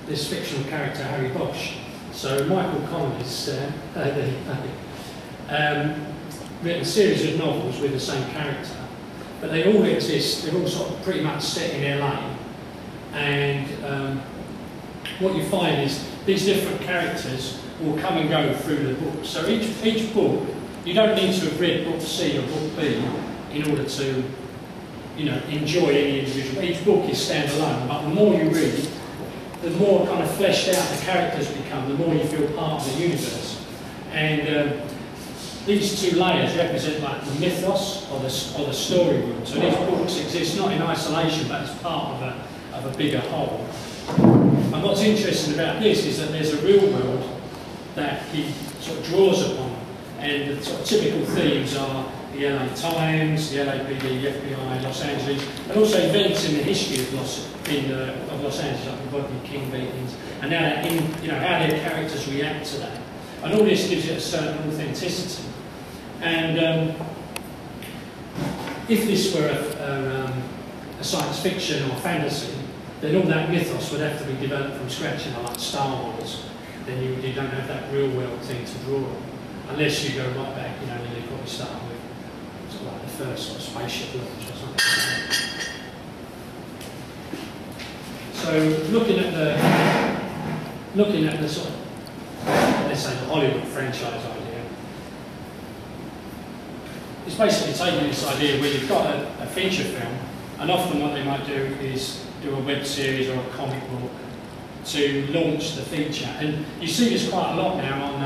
this fictional character, Harry Bosch. So Michael Connelly's written a series of novels with the same character, but they all exist, they're all sort of pretty much set in LA. And what you find is these different characters will come and go through the book. So each book, you don't need to have read book C or book B in order to, you know, enjoy any individual. Each book is standalone, but the more you read, the more kind of fleshed out the characters become, the more you feel part of the universe. And these two layers represent like the mythos or the story world. So these books exist not in isolation, but as part of a bigger whole. And what's interesting about this is that there's a real world that he sort of draws upon. And the sort of typical themes are the LA Times, the LAPD, the FBI, Los Angeles, and also events in the history of Los Angeles, like the Rodney King beatings, and how their characters react to that. And all this gives it a certain authenticity. And if this were a science fiction or fantasy, then all that mythos would have to be developed from scratch, like Star Wars. Then you don't have that real world thing to draw on. Unless you go right back, and you probably start with sort of like the first sort of spaceship launch or something like that. So looking at the sort of, let's say, the Hollywood franchise idea, it's basically taking this idea where you've got a feature film, and often what they might do is do a web series or a comic book to launch the feature. And you see this quite a lot now on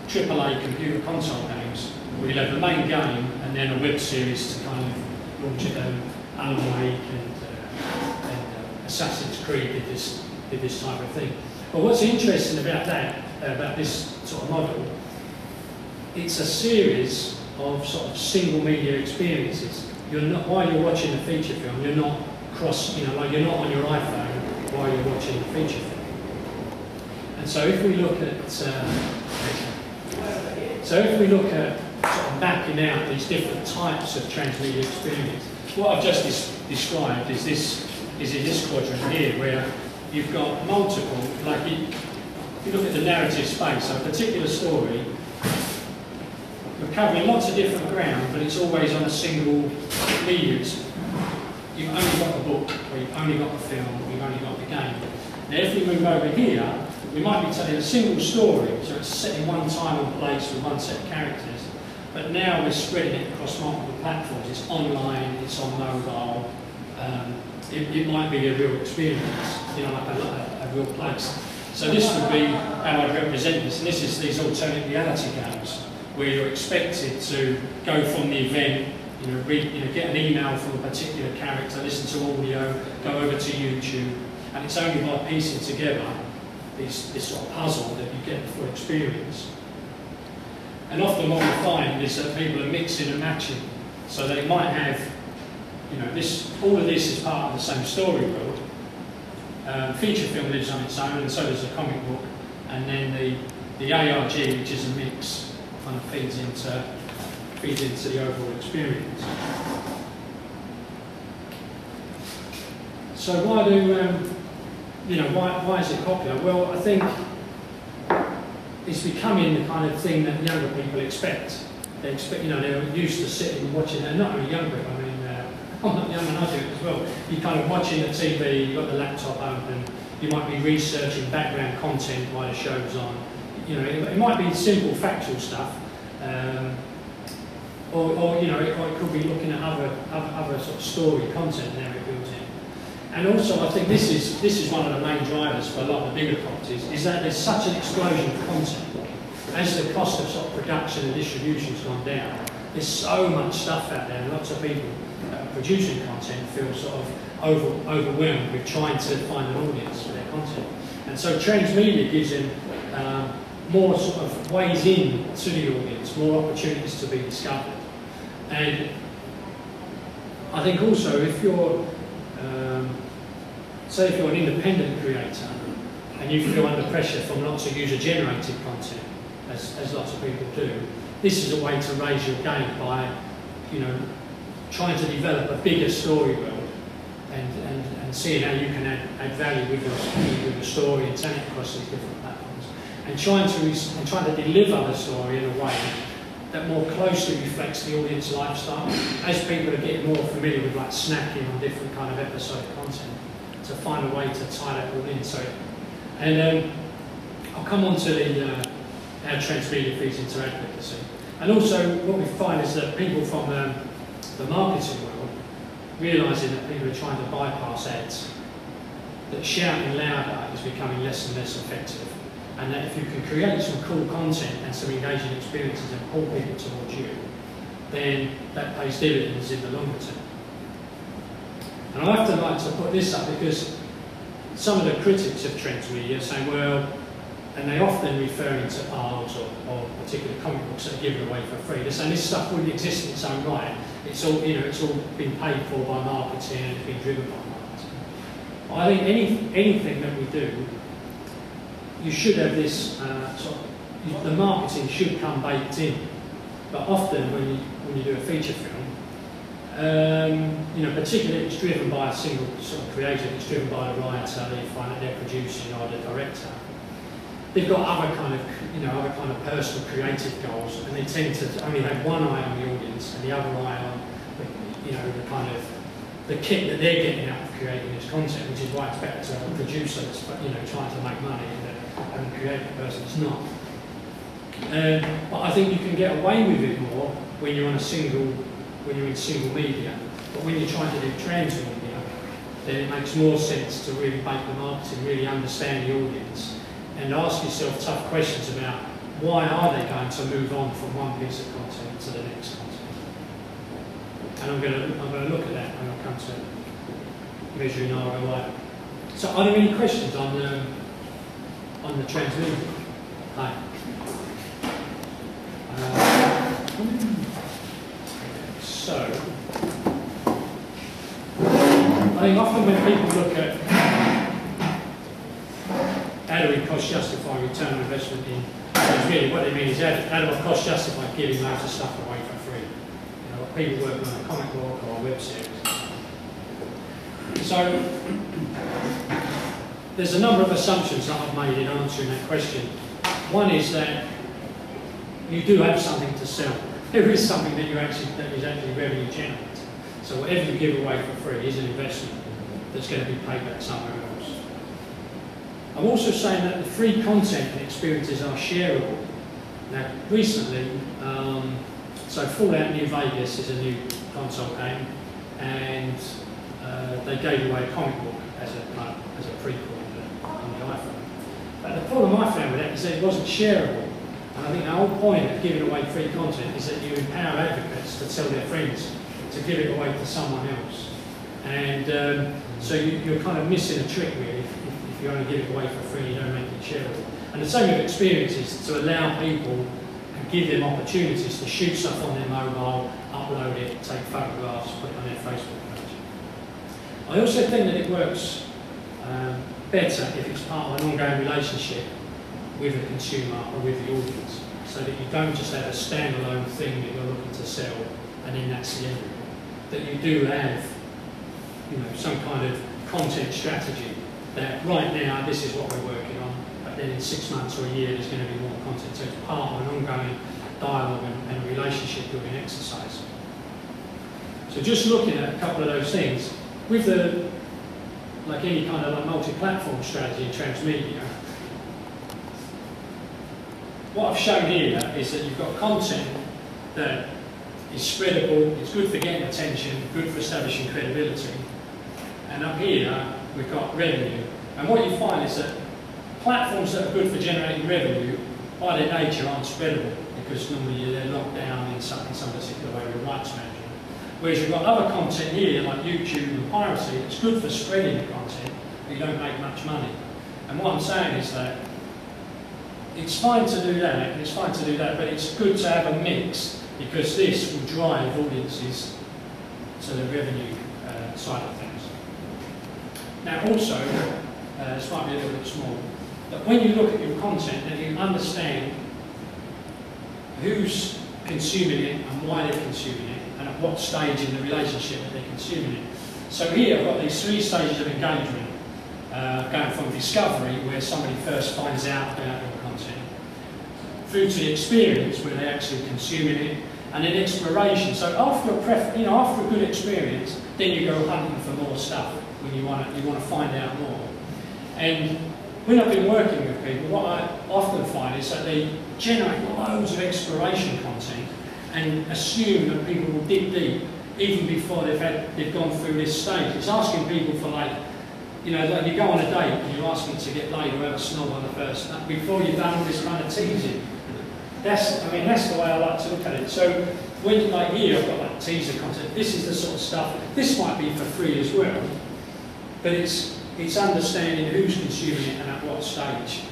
AAA computer console games, where you have the main game and then a web series to kind of launch it. Alan Wake and Assassin's Creed did this type of thing. But what's interesting about that, about this sort of model, it's a series of sort of single media experiences. You're not, while you're watching a feature film, you're not like you're not on your iPhone while you're watching a feature film. And so if we look at sort of mapping out these different types of transmedia experience, what I've just described is in this quadrant here, where you've got multiple, like if you look at the narrative space, a particular story, you're covering lots of different ground, but it's always on a single medium. You've only got the book, or you've only got the film, or you've only got the game. Now if we move over here, we might be telling a single story, so it's set in one time and place with one set of characters, but now we're spreading it across multiple platforms. It's online, it's on mobile, it might be a real experience, like a real place. So this would be how I'd represent this, and this is these alternate reality games, where you're expected to go from the event, get an email from a particular character, listen to audio, go over to YouTube, and it's only by piecing together this sort of puzzle that you get the full experience. And often what we find is that people are mixing and matching, so they might have, all of this is part of the same story world. Feature film lives on its own, and so does a comic book, and then the ARG, which is a mix, kind of feeds into the overall experience. So why is it popular? Well, I think it's becoming the kind of thing that younger people expect. They expect, they're used to sitting and watching. They're not only young people. I mean, I'm not young and I do it as well. You're kind of watching the TV. You've got the laptop open. You might be researching background content while the show's on. It might be simple factual stuff. Or it could be looking at other sort of story content now it built in. And also, I think this is one of the main drivers for a lot of the bigger properties, is that there's such an explosion of content. As the cost of sort of production and distribution has gone down, there's so much stuff out there, and lots of people producing content feel sort of overwhelmed with trying to find an audience for their content. And so transmedia gives them more sort of ways in to the audience, more opportunities to be discovered. And I think also if you're, say if you're an independent creator and you feel under pressure from lots of user-generated content, as lots of people do, this is a way to raise your game by, trying to develop a bigger story world and seeing how you can add value with your story and telling it across these different platforms, and trying to deliver the story in a way that more closely reflects the audience lifestyle. As people are getting more familiar with like snacking on different kind of episode content, to find a way to tie that all in. So, and I'll come on to the how transmedia feeds into advocacy. And also what we find is that people from the marketing world, realising that people are trying to bypass ads, that shouting louder is becoming less and less effective, and that if you can create some cool content and some engaging experiences and pull people towards you, then that pays dividends in the longer term. And I often like to put this up because some of the critics of transmedia say, well, and they often referring to art or particular comic books that are given away for free. They're saying this stuff wouldn't exist in its own right. It's all, you know, it's all been paid for by marketing and it's been driven by marketing. I think anything that we do, you should have this the marketing should come baked in. But often when you do a feature film, you know, particularly if it's driven by a single sort of creator, it's driven by a writer, you find that they're producing or the director. They've got other kind of personal creative goals, and they tend to only have one eye on the audience and the other eye on the kind of the kick that they're getting out of creating this content, which is why it's better to have a producer that's trying to make money and a creative person that's not. But I think you can get away with it more when you're in single media. But when you're trying to do transmedia, then it makes more sense to really bake the marketing, really understand the audience, and ask yourself tough questions about why are they going to move on from one piece of content to the next content. And I'm going to look at that when I come to measuring ROI. So are there any questions on the transmedia? Hi. So I think often when people look at how do we cost justify return on investment in transmedia, what they mean is how do I cost justify giving loads of stuff away for free? You know, people working on a comic book or a web series. So there's a number of assumptions that I've made in answering that question. One is that you do have something to sell. There is something that is actually revenue generated. So whatever you give away for free is an investment that's going to be paid back somewhere else. I'm also saying that the free content and experiences are shareable. Now, recently, so Fallout New Vegas is a new console game, and they gave away a comic book as a prequel on the iPhone. But the problem I found with that is that it wasn't shareable. And I think the whole point of giving away free content is that you empower advocates to tell their friends to give it away to someone else. And so you're kind of missing a trick really if you only give it away for free, you don't make it shareable. And the same with experiences, to allow people and give them opportunities to shoot stuff on their mobile, upload it, take photographs, put it on their Facebook page. I also think that it works better if it's part of an ongoing relationship with the consumer or with the audience, so that you don't just have a standalone thing that you're looking to sell and then that's the end of it. That you do have, some kind of content strategy that right now this is what we're working on, but then in 6 months or a year there's going to be more content. So it's part of an ongoing dialogue and a relationship building exercise. So just looking at a couple of those things, with like any kind of multi-platform strategy in transmedia, what I've shown here is that you've got content that is spreadable, it's good for getting attention, good for establishing credibility. And up here, we've got revenue. And what you find is that platforms that are good for generating revenue, by their nature, aren't spreadable, because normally they're locked down in some particular way with rights management. Whereas you've got other content here, like YouTube and piracy, that's good for spreading the content, but you don't make much money. And what I'm saying is that it's fine to do that, and it's fine to do that, but it's good to have a mix, because this will drive audiences to the revenue side of things. Now also, this might be a little bit small, but when you look at your content and you understand who's consuming it and why they're consuming it, and at what stage in the relationship that they're consuming it. So here I've got these 3 stages of engagement. going from discovery, where somebody first finds out about your content, through to the experience, where they're actually consuming it, and then exploration. So after after a good experience, then you go hunting for more stuff when you want to find out more. And when I've been working with people, what I often find is that they generate loads of exploration content and assume that people will dig deep even before they've gone through this stage. It's asking people for, like you go on a date and you're asking to get laid or have a snob on the first night before you've done all this kind of teasing. That's the way I like to look at it. So when, like here, I've got like teaser content. This is the sort of stuff. This might be for free as well, but it's understanding who's consuming it and at what stage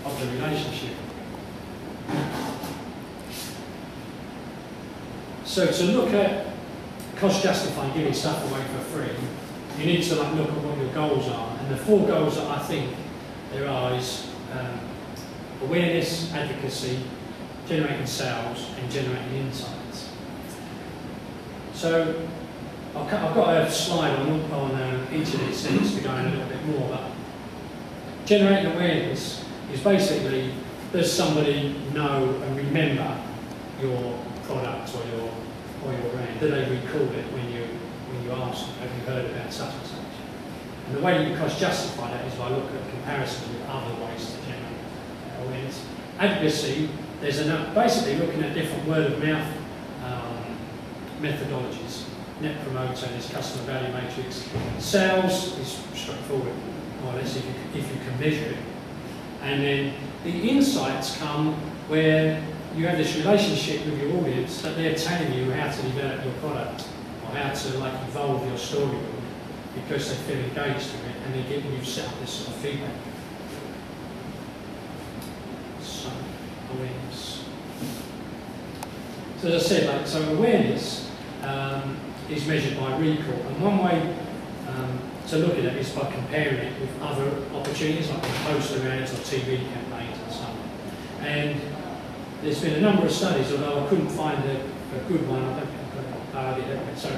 of the relationship. So to look at cost justifying giving stuff away for free, you need to look at what your goals are. And the 4 goals that I think there are is awareness, advocacy, generating sales, and generating insights. So I've got a slide on each of these things to go in a little bit more, but generating awareness is basically, does somebody know and remember your product or your brand? Do they recall it when you ask them, have you heard about such and such? And the way you can cost justify that is by looking at comparisons with other ways to generate awareness. Advocacy, basically looking at different word of mouth methodologies. Net promoter, there's customer value matrix. Sales is straightforward, more or less, if you can measure it. And then the insights come where you have this relationship with your audience that they're telling you how to develop your product or how to evolve your storyboard because they feel engaged with it and they're getting you set up this sort of feedback. So, awareness. So as I said, so awareness is measured by recall, and one way to look at it is by comparing it with other opportunities like poster ads or TV campaigns and so on. And there's been a number of studies, although I couldn't find a good one, I don't think I've got it, so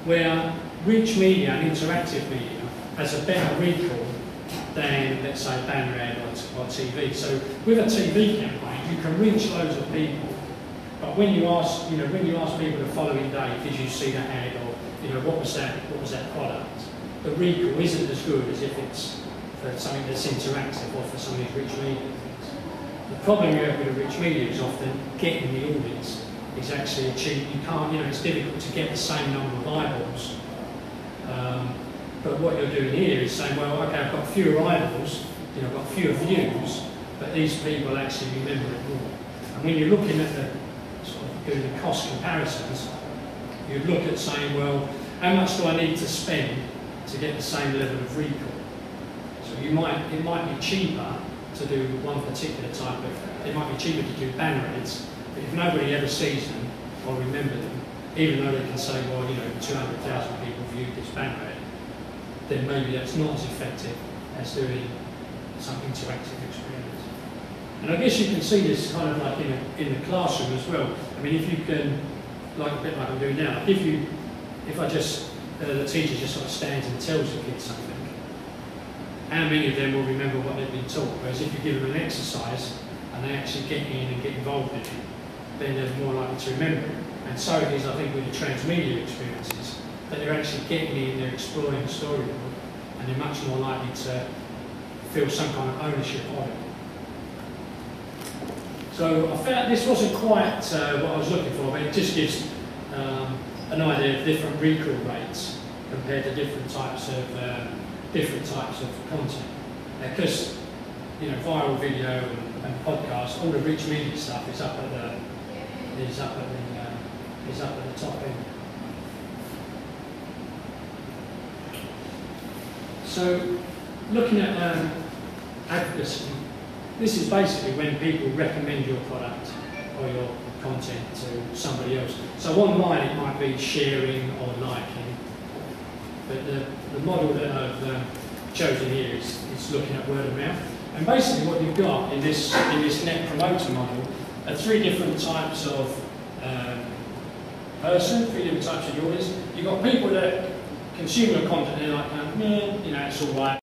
where rich media and interactive media has a better recall than, let's say, banner ad or TV. So with a TV campaign, you can reach loads of people, but when you ask, people the following day, did you see that ad, or what was that product? The recall isn't as good as if it's for something that's interactive or for some of these rich media things. The problem you have with the rich media is often getting the audience is actually achieved. You can't, it's difficult to get the same number of eyeballs. But what you're doing here is saying, well, okay, I've got fewer eyeballs, I've got fewer views, but these people actually remember it more. And when you're looking at the doing the cost comparisons, you'd look at saying, well, how much do I need to spend to get the same level of recall? So it might be cheaper to do one particular type of, it might be cheaper to do banner ads, but if nobody ever sees them or remember them, even though they can say, well, 200,000 people viewed this banner ad, then maybe that's not as effective as doing some interactive experience. And I guess you can see this kind of like in the classroom as well. I mean, if you can, like a bit like I'm doing now, if I just, the teacher just sort of stands and tells the kids something, how many of them will remember what they've been taught? Whereas if you give them an exercise and they actually get in and get involved in it, then they're more likely to remember it. And so it is, I think, with the transmedia experiences, that they're actually getting in, they're exploring the storyboard, and they're much more likely to feel some kind of ownership of it. So I felt this wasn't quite what I was looking for, but it just gives an idea of different recall rates compared to different types of content. Because viral video and podcast, all the rich media stuff is up at the top end. So looking at advocacy. This is basically when people recommend your product or your content to somebody else. So online it might be sharing or liking, but the model that I've chosen here is looking at word of mouth. And basically what you've got in this net promoter model are 3 different types of person, 3 different types of audience. You've got people that consumer content, they're like, you know, it's all right.